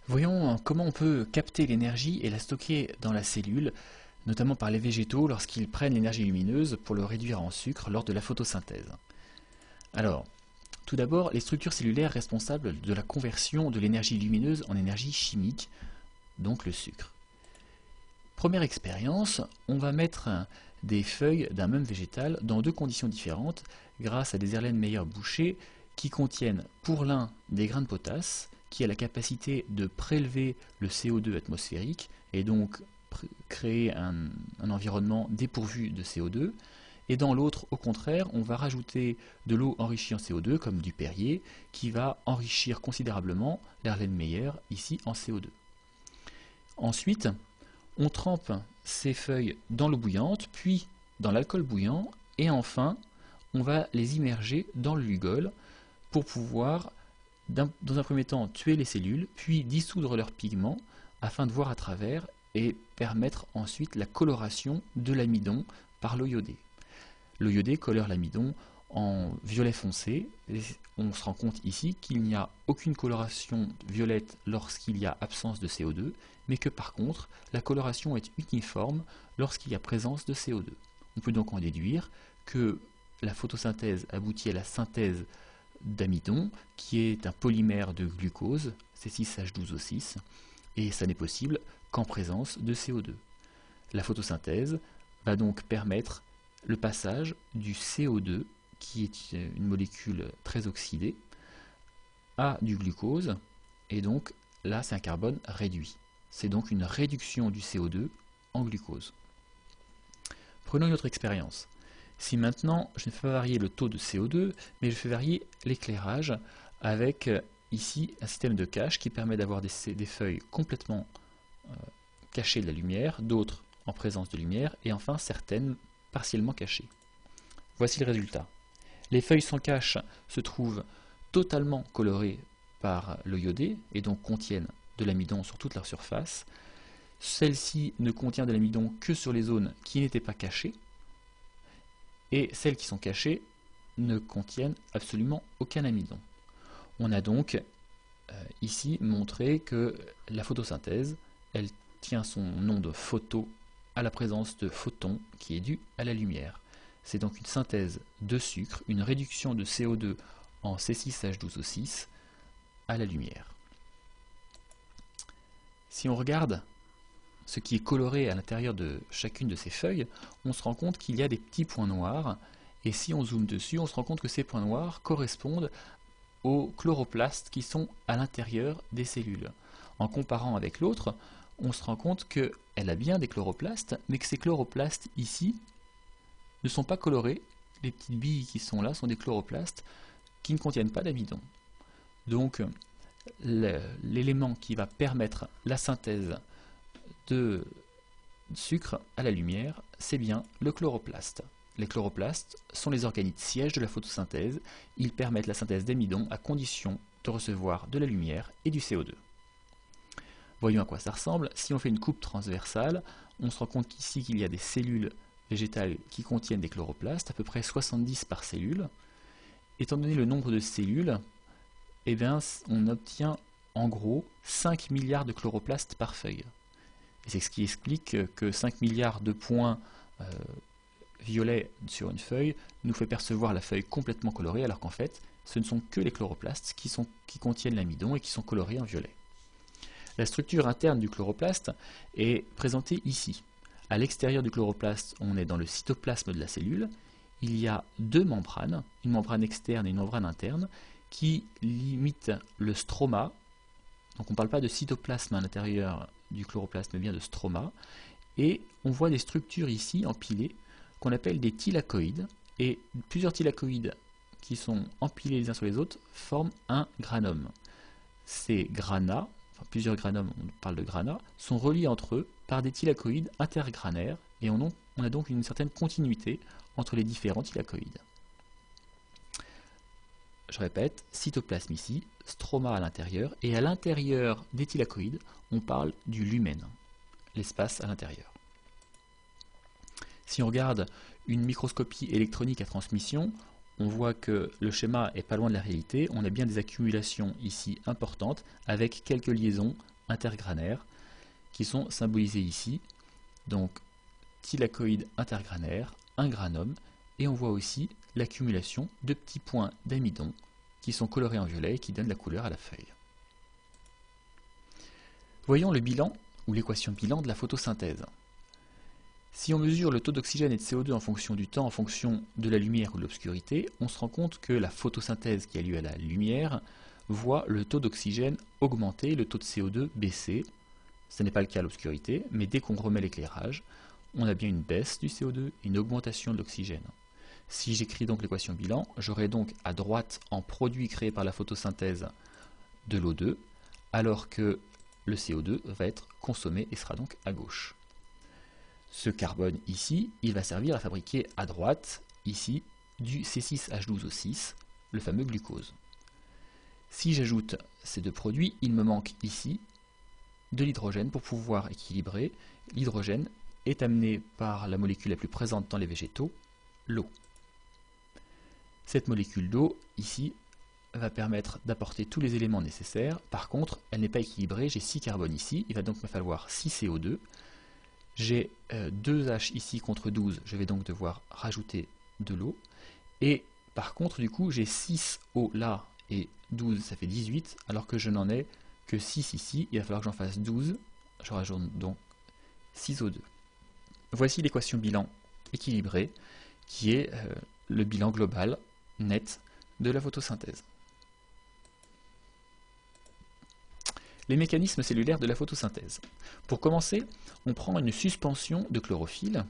Voyons comment on peut capter l'énergie et la stocker dans la cellule, notamment par les végétaux lorsqu'ils prennent l'énergie lumineuse pour le réduire en sucre lors de la photosynthèse. Alors, tout d'abord, les structures cellulaires responsables de la conversion de l'énergie lumineuse en énergie chimique, donc le sucre. Première expérience, on va mettre des feuilles d'un même végétal dans deux conditions différentes grâce à des Erlenmeyer-Boucher qui contiennent pour l'un des grains de potasse qui a la capacité de prélever le CO2 atmosphérique et donc créer un environnement dépourvu de CO2, et dans l'autre, au contraire, on va rajouter de l'eau enrichie en CO2 comme du Perrier qui va enrichir considérablement l'Erlenmeyer ici en CO2. Ensuite, on trempe ces feuilles dans l'eau bouillante, puis dans l'alcool bouillant, et enfin, on va les immerger dans le Lugol pour pouvoir, dans un premier temps, tuer les cellules, puis dissoudre leurs pigments afin de voir à travers et permettre ensuite la coloration de l'amidon par l'eau iodée. L'eau iodée colore l'amidon en violet foncé. Et on se rend compte ici qu'il n'y a aucune coloration violette lorsqu'il y a absence de CO2, mais que par contre, la coloration est uniforme lorsqu'il y a présence de CO2. On peut donc en déduire que la photosynthèse aboutit à la synthèse d'amidon, qui est un polymère de glucose, C6H12O6, et ça n'est possible qu'en présence de CO2. La photosynthèse va donc permettre le passage du CO2, qui est une molécule très oxydée, à du glucose, et donc là c'est un carbone réduit. C'est donc une réduction du CO2 en glucose. Prenons une autre expérience. Si maintenant je ne fais pas varier le taux de CO2, mais je fais varier l'éclairage avec ici un système de cache qui permet d'avoir des feuilles complètement cachées de la lumière, d'autres en présence de lumière, et enfin certaines partiellement cachées. Voici le résultat. Les feuilles sans cache se trouvent totalement colorées par l'eau iodée et donc contiennent de l'amidon sur toute leur surface. Celle-ci ne contient de l'amidon que sur les zones qui n'étaient pas cachées, et celles qui sont cachées ne contiennent absolument aucun amidon. On a donc ici montré que la photosynthèse, elle tient son nom de photo à la présence de photons qui est due à la lumière. C'est donc une synthèse de sucre, une réduction de CO2 en C6H12O6 à la lumière. Si on regarde ce qui est coloré à l'intérieur de chacune de ces feuilles, on se rend compte qu'il y a des petits points noirs, et si on zoome dessus, on se rend compte que ces points noirs correspondent aux chloroplastes qui sont à l'intérieur des cellules. En comparant avec l'autre, on se rend compte qu'elle a bien des chloroplastes, mais que ces chloroplastes ici ne sont pas colorés. Les petites billes qui sont là sont des chloroplastes qui ne contiennent pas d'amidon. Donc l'élément qui va permettre la synthèse de sucre à la lumière, c'est bien le chloroplaste. Les chloroplastes sont les organites sièges de la photosynthèse. Ils permettent la synthèse d'amidon à condition de recevoir de la lumière et du CO2. Voyons à quoi ça ressemble. Si on fait une coupe transversale, on se rend compte qu'ici qu'il y a des cellules végétales qui contiennent des chloroplastes, à peu près 70 par cellule. Étant donné le nombre de cellules, eh bien, on obtient en gros 5 milliards de chloroplastes par feuille. Et c'est ce qui explique que 5 milliards de points violets sur une feuille nous fait percevoir la feuille complètement colorée, alors qu'en fait, ce ne sont que les chloroplastes qui contiennent l'amidon et qui sont colorés en violet. La structure interne du chloroplaste est présentée ici. À l'extérieur du chloroplaste, on est dans le cytoplasme de la cellule. Il y a deux membranes, une membrane externe et une membrane interne, qui limitent le stroma. Donc on ne parle pas de cytoplasme à l'intérieur du chloroplaste, mais bien de stroma. Et on voit des structures ici empilées qu'on appelle des thylakoïdes. Et plusieurs thylakoïdes qui sont empilés les uns sur les autres forment un granum. Ces grana, enfin plusieurs granums, on parle de grana, sont reliés entre eux par des thylakoïdes intergranaires et on a donc une certaine continuité entre les différents thylakoïdes. Je répète, cytoplasme ici, stroma à l'intérieur, et à l'intérieur des thylakoïdes, on parle du lumen, l'espace à l'intérieur. Si on regarde une microscopie électronique à transmission, on voit que le schéma est pas loin de la réalité. On a bien des accumulations ici importantes avec quelques liaisons intergranaires qui sont symbolisés ici. Donc thylakoïde intergranaire, un granum, et on voit aussi l'accumulation de petits points d'amidon qui sont colorés en violet et qui donnent la couleur à la feuille. Voyons le bilan ou l'équation bilan de la photosynthèse. Si on mesure le taux d'oxygène et de CO2 en fonction du temps, en fonction de la lumière ou de l'obscurité, on se rend compte que la photosynthèse qui a lieu à la lumière voit le taux d'oxygène augmenter, le taux de CO2 baisser. Ce n'est pas le cas à l'obscurité, mais dès qu'on remet l'éclairage, on a bien une baisse du CO2 et une augmentation de l'oxygène. Si j'écris donc l'équation bilan, j'aurai donc à droite en produit créé par la photosynthèse de l'O2, alors que le CO2 va être consommé et sera donc à gauche. Ce carbone ici, il va servir à fabriquer à droite, ici, du C6H12O6, le fameux glucose. Si j'ajoute ces deux produits, il me manque ici de l'hydrogène pour pouvoir équilibrer. L'hydrogène est amené par la molécule la plus présente dans les végétaux, l'eau. Cette molécule d'eau, ici, va permettre d'apporter tous les éléments nécessaires. Par contre, elle n'est pas équilibrée, j'ai 6 carbones ici, il va donc me falloir 6 CO2. J'ai 2H ici contre 12, je vais donc devoir rajouter de l'eau. Et par contre, du coup, j'ai 6 O là et 12, ça fait 18, alors que je n'en ai que 6 ici. Il va falloir que j'en fasse 12. Je rajoute donc 6 O2. Voici l'équation bilan équilibrée, qui est le bilan global, net, de la photosynthèse. Les mécanismes cellulaires de la photosynthèse. Pour commencer, on prend une suspension de chlorophylle.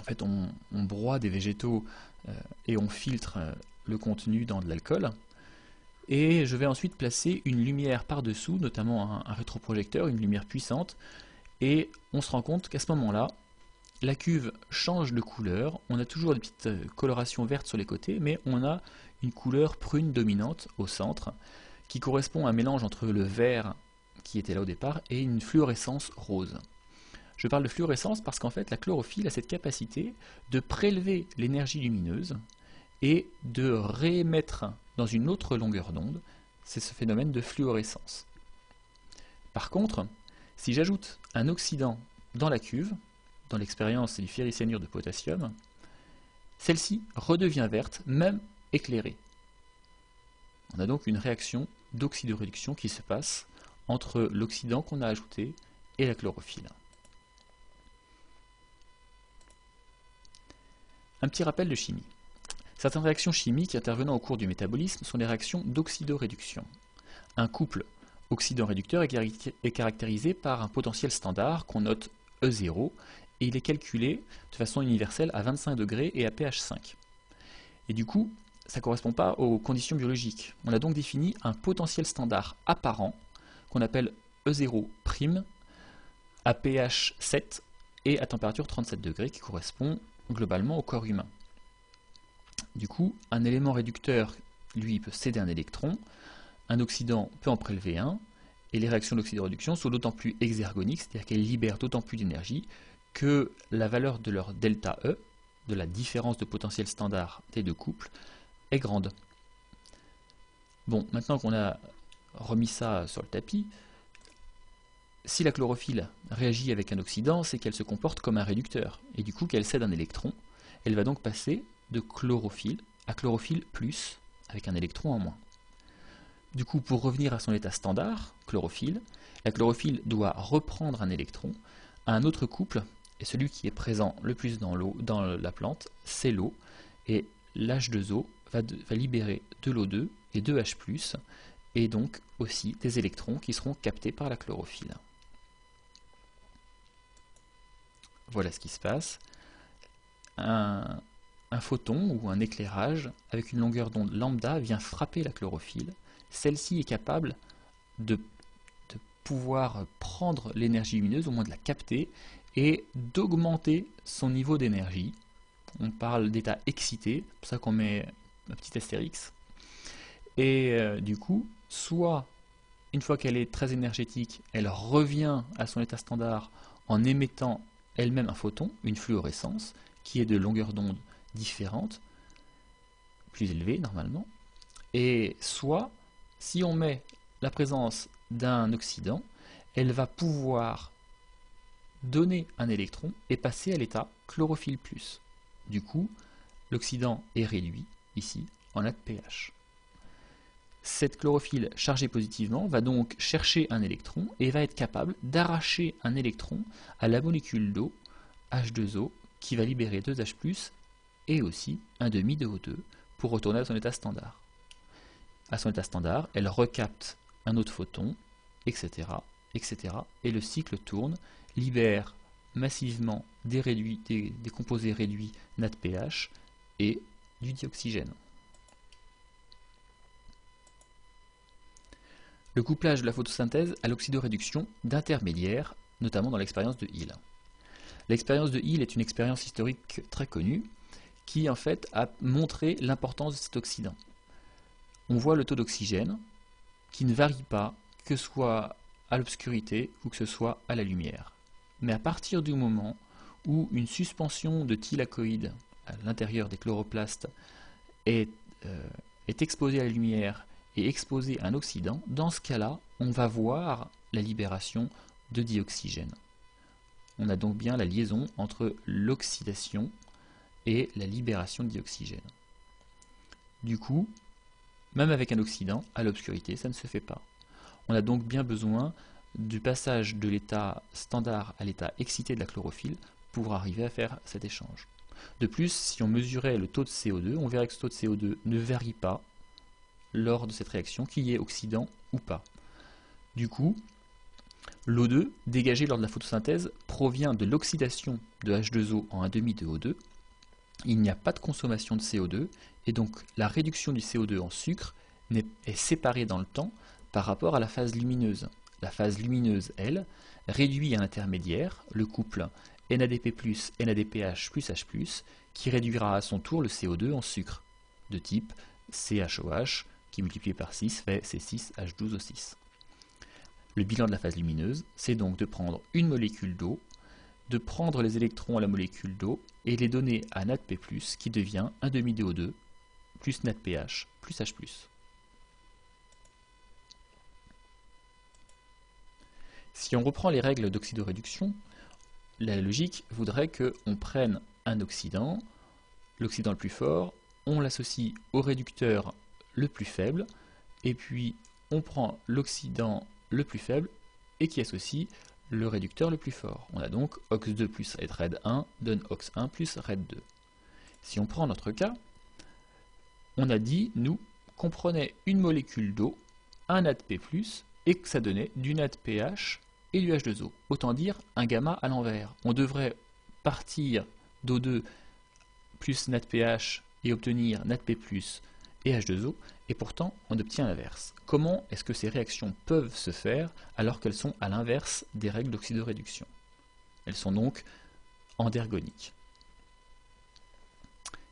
En fait, on broie des végétaux et on filtre le contenu dans de l'alcool. Et je vais ensuite placer une lumière par-dessous, notamment un rétroprojecteur, une lumière puissante. Et on se rend compte qu'à ce moment-là, la cuve change de couleur. On a toujours des petites colorations vertes sur les côtés, mais on a une couleur prune dominante au centre, qui correspond à un mélange entre le vert qui était là au départ et une fluorescence rose. Je parle de fluorescence parce qu'en fait la chlorophylle a cette capacité de prélever l'énergie lumineuse et de réémettre dans une autre longueur d'onde. C'est ce phénomène de fluorescence. Par contre, si j'ajoute un oxydant dans la cuve, dans l'expérience c'est du ferricyanure de potassium, celle-ci redevient verte, même éclairée. On a donc une réaction d'oxydoréduction qui se passe entre l'oxydant qu'on a ajouté et la chlorophylle. Un petit rappel de chimie. Certaines réactions chimiques intervenant au cours du métabolisme sont des réactions d'oxydoréduction. Un couple oxydant-réducteur est caractérisé par un potentiel standard qu'on note E0 et il est calculé de façon universelle à 25 degrés et à pH 5. Et du coup, ça ne correspond pas aux conditions biologiques. On a donc défini un potentiel standard apparent qu'on appelle E0' à pH 7 et à température 37 degrés qui correspond globalement au corps humain. Du coup, un élément réducteur, lui, peut céder un électron, un oxydant peut en prélever un, et les réactions d'oxydoréduction sont d'autant plus exergoniques, c'est-à-dire qu'elles libèrent d'autant plus d'énergie que la valeur de leur delta E, de la différence de potentiel standard des deux couples, est grande. Bon, maintenant qu'on a remis ça sur le tapis, si la chlorophylle réagit avec un oxydant, c'est qu'elle se comporte comme un réducteur, et du coup qu'elle cède un électron, elle va donc passer de chlorophylle à chlorophylle plus, avec un électron en moins. Du coup, pour revenir à son état standard, chlorophylle, la chlorophylle doit reprendre un électron à un autre couple, et celui qui est présent le plus dans l'eau, dans la plante, c'est l'eau, et l'H2O va libérer de l'O2 et de H+, et donc aussi des électrons qui seront captés par la chlorophylle. Voilà ce qui se passe. Un photon ou un éclairage avec une longueur d'onde lambda vient frapper la chlorophylle. Celle-ci est capable de pouvoir prendre l'énergie lumineuse, au moins de la capter, et d'augmenter son niveau d'énergie. On parle d'état excité, c'est pour ça qu'on met un petit astérix. Et du coup, soit une fois qu'elle est très énergétique, elle revient à son état standard en émettant elle-même un photon, une fluorescence, qui est de longueur d'onde différente, plus élevée normalement, et soit, si on met la présence d'un oxydant, elle va pouvoir donner un électron et passer à l'état chlorophylle+. Du coup, l'oxydant est réduit, ici, en NADPH. Cette chlorophylle chargée positivement va donc chercher un électron et va être capable d'arracher un électron à la molécule d'eau, H2O, qui va libérer 2H+, et aussi un demi de O2 pour retourner à son état standard. À son état standard, elle recapte un autre photon, etc., etc., et le cycle tourne, libère massivement des composés réduits NADPH et du dioxygène. Le couplage de la photosynthèse à l'oxydoréduction d'intermédiaires, notamment dans l'expérience de Hill. L'expérience de Hill est une expérience historique très connue qui en fait a montré l'importance de cet oxydant. On voit le taux d'oxygène qui ne varie pas, que ce soit à l'obscurité ou que ce soit à la lumière. Mais à partir du moment où une suspension de thylakoïde à l'intérieur des chloroplastes est exposée à la lumière et exposée à un oxydant, dans ce cas-là, on va voir la libération de dioxygène. On a donc bien la liaison entre l'oxydation et la libération de dioxygène. Du coup, même avec un oxydant, à l'obscurité, ça ne se fait pas. On a donc bien besoin du passage de l'état standard à l'état excité de la chlorophylle pour arriver à faire cet échange. De plus, si on mesurait le taux de CO2, on verrait que ce taux de CO2 ne varie pas lors de cette réaction, qu'il y ait oxydant ou pas. Du coup, l'O2 dégagé lors de la photosynthèse provient de l'oxydation de H2O en 1,5 de O2. Il n'y a pas de consommation de CO2 et donc la réduction du CO2 en sucre est séparée dans le temps par rapport à la phase lumineuse. La phase lumineuse, elle, réduit à l'intermédiaire le couple NADP+, NADPH plus H+, qui réduira à son tour le CO2 en sucre, de type CHOH, qui multiplié par 6 fait C6H12O6. Le bilan de la phase lumineuse, c'est donc de prendre une molécule d'eau, de prendre les électrons à la molécule d'eau et les donner à NADP+, qui devient 1,5 de O2, plus NADPH, plus H+. Si on reprend les règles d'oxydoréduction, la logique voudrait qu'on prenne un oxydant, l'oxydant le plus fort, on l'associe au réducteur le plus faible, et puis on prend l'oxydant le plus faible et qui associe le réducteur le plus fort. On a donc OX2 plus RED1 donne OX1 plus RED2. Si on prend notre cas, on a dit, nous, qu'on prenait une molécule d'eau, un NADP+, et que ça donnait du NADPH et du H2O. Autant dire un gamma à l'envers. On devrait partir d'O2 plus NADPH et obtenir NADP+, et H2O, et pourtant on obtient l'inverse. Comment est-ce que ces réactions peuvent se faire alors qu'elles sont à l'inverse des règles d'oxydoréduction? Elles sont donc endergoniques.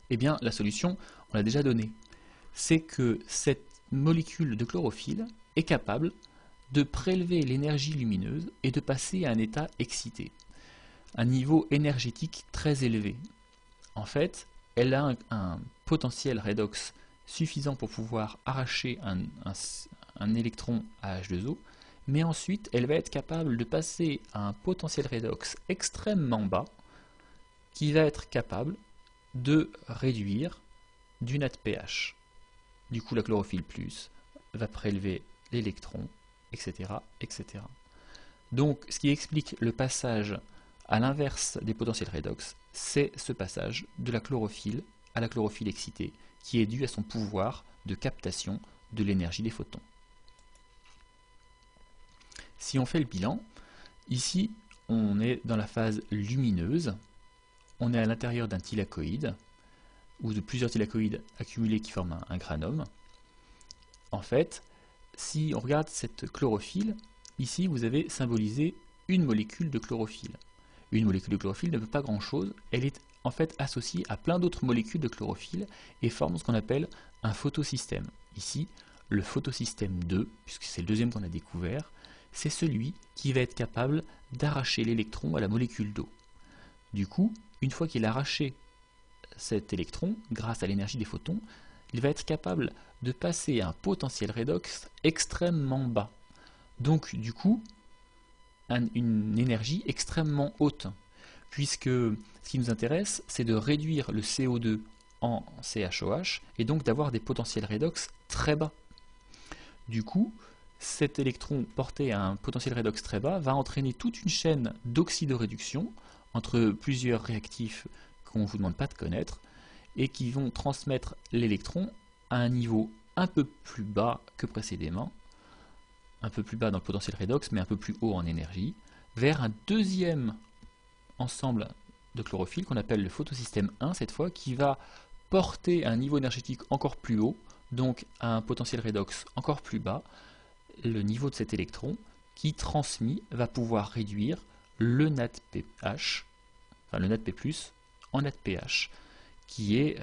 Eh bien, la solution, on l'a déjà donnée. C'est que cette molécule de chlorophylle est capable de prélever l'énergie lumineuse et de passer à un état excité, un niveau énergétique très élevé. En fait, elle a un potentiel redox suffisant pour pouvoir arracher un électron à H2O, mais ensuite elle va être capable de passer à un potentiel redox extrêmement bas qui va être capable de réduire du NADPH. Du coup, la chlorophylle plus va prélever l'électron, etc., etc. Donc, ce qui explique le passage à l'inverse des potentiels redox, c'est ce passage de la chlorophylle à la chlorophylle excitée, qui est dû à son pouvoir de captation de l'énergie des photons. Si on fait le bilan, ici on est dans la phase lumineuse, on est à l'intérieur d'un thylakoïde, ou de plusieurs thylakoïdes accumulés qui forment un granum. En fait, si on regarde cette chlorophylle, ici vous avez symbolisé une molécule de chlorophylle. Une molécule de chlorophylle ne veut pas grand-chose, elle est en fait associée à plein d'autres molécules de chlorophylle et forme ce qu'on appelle un photosystème. Ici, le photosystème 2, puisque c'est le deuxième qu'on a découvert, c'est celui qui va être capable d'arracher l'électron à la molécule d'eau. Du coup, une fois qu'il a arraché cet électron, grâce à l'énergie des photons, il va être capable de passer à un potentiel redox extrêmement bas. Donc, du coup, une énergie extrêmement haute, puisque ce qui nous intéresse, c'est de réduire le CO2 en CHOH, et donc d'avoir des potentiels redox très bas. Du coup, cet électron porté à un potentiel redox très bas va entraîner toute une chaîne d'oxydoréduction entre plusieurs réactifs qu'on ne vous demande pas de connaître, et qui vont transmettre l'électron à un niveau un peu plus bas que précédemment, un peu plus bas dans le potentiel redox, mais un peu plus haut en énergie, vers un deuxième ensemble de chlorophylle qu'on appelle le photosystème 1 cette fois, qui va porter à un niveau énergétique encore plus haut, donc à un potentiel redox encore plus bas, le niveau de cet électron qui transmis va pouvoir réduire le NADPH, enfin le NADP+, en NADPH, qui est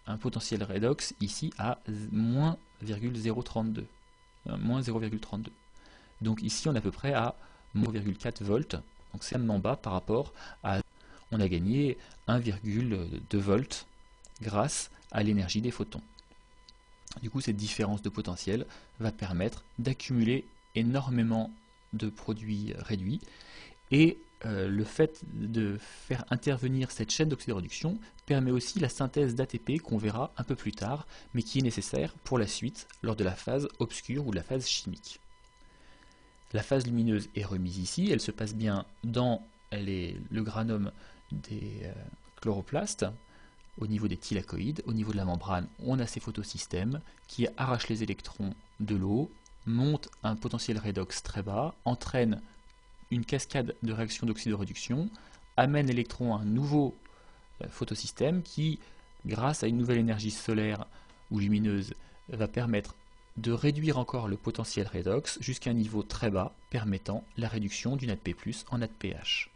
un potentiel redox ici à moins 0,032. Donc ici on est à peu près à moins 0,4 volts, donc c'est extrêmement bas par rapport à... On a gagné 1,2 volts grâce à l'énergie des photons. Du coup, cette différence de potentiel va permettre d'accumuler énormément de produits réduits, et le fait de faire intervenir cette chaîne d'oxydoréduction permet aussi la synthèse d'ATP qu'on verra un peu plus tard, mais qui est nécessaire pour la suite lors de la phase obscure ou de la phase chimique. La phase lumineuse est remise ici, elle se passe bien dans le granum des chloroplastes, au niveau des thylakoïdes. Au niveau de la membrane, on a ces photosystèmes qui arrachent les électrons de l'eau, montent un potentiel redox très bas, entraînent une cascade de réactions d'oxydoréduction, amène l'électron à un nouveau photosystème qui, grâce à une nouvelle énergie solaire ou lumineuse, va permettre de réduire encore le potentiel redox jusqu'à un niveau très bas, permettant la réduction du NADP+ en NADPH.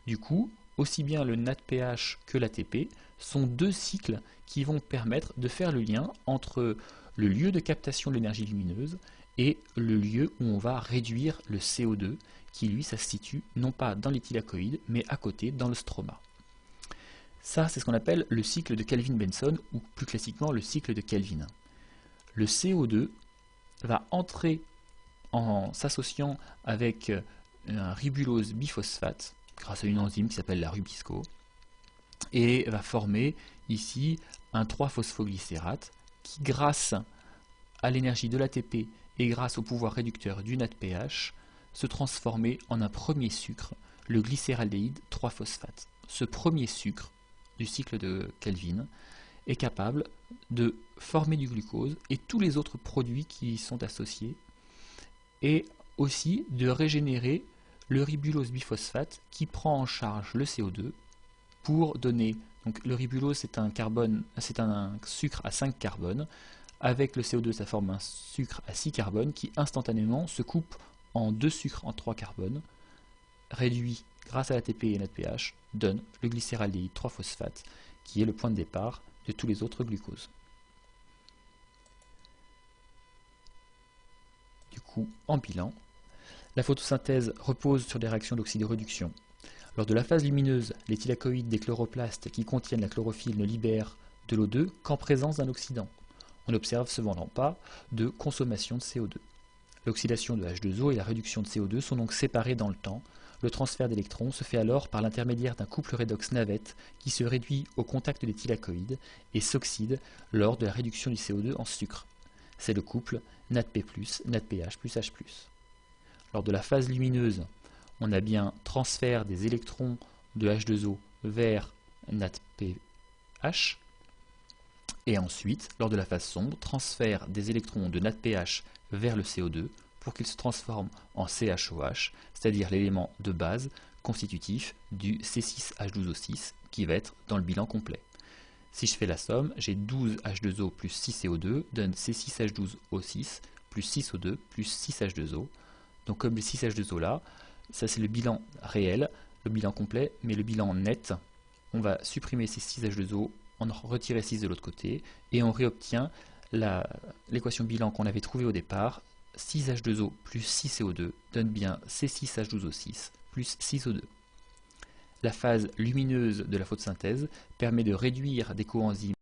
Du coup, aussi bien le NADPH que l'ATP sont deux cycles qui vont permettre de faire le lien entre le lieu de captation de l'énergie lumineuse et le lieu où on va réduire le CO2, qui lui, ça se situe non pas dans les thylakoïdes, mais à côté, dans le stroma. Ça, c'est ce qu'on appelle le cycle de Kelvin-Benson, ou plus classiquement le cycle de Kelvin. Le CO2 va entrer en s'associant avec un ribulose biphosphate, grâce à une enzyme qui s'appelle la Rubisco, et va former ici un 3-phosphoglycérate qui, grâce à l'énergie de l'ATP et grâce au pouvoir réducteur du NADPH, se transformer en un premier sucre, le glycéraldéhyde 3-phosphate. Ce premier sucre du cycle de Kelvin est capable de former du glucose et tous les autres produits qui y sont associés, et aussi de régénérer le ribulose biphosphate qui prend en charge le CO2 pour donner, donc le ribulose c'est un sucre à 5 carbones, avec le CO2 ça forme un sucre à 6 carbones qui instantanément se coupe en deux sucres en 3 carbones, réduit grâce à l'ATP et NADPH, donne le glycéraldéhyde 3-phosphate qui est le point de départ de tous les autres glucoses. Du coup, en bilan, la photosynthèse repose sur des réactions d'oxydoréduction. Lors de la phase lumineuse, les thylakoïdes des chloroplastes qui contiennent la chlorophylle ne libèrent de l'O2 qu'en présence d'un oxydant. On n'observe cependant pas de consommation de CO2. L'oxydation de H2O et la réduction de CO2 sont donc séparées dans le temps. Le transfert d'électrons se fait alors par l'intermédiaire d'un couple redox navette qui se réduit au contact des thylakoïdes et s'oxyde lors de la réduction du CO2 en sucre. C'est le couple NADP+, NADPH plus H+. Lors de la phase lumineuse, on a bien transfert des électrons de H2O vers NADPH, et ensuite, lors de la phase sombre, transfert des électrons de NADPH vers le CO2 pour qu'il se transforme en CHOH, c'est-à-dire l'élément de base constitutif du C6H12O6 qui va être dans le bilan complet. Si je fais la somme, j'ai 12H2O plus 6CO2 donne C6H12O6 plus 6O2 plus 6H2O. Donc comme les 6H2O là, ça c'est le bilan réel, le bilan complet, mais le bilan net, on va supprimer ces 6H2O, on en retirer 6 de l'autre côté, et on réobtient l'équation bilan qu'on avait trouvée au départ. 6H2O plus 6CO2 donne bien C6H12O6 plus 6O2. La phase lumineuse de la photosynthèse permet de réduire des coenzymes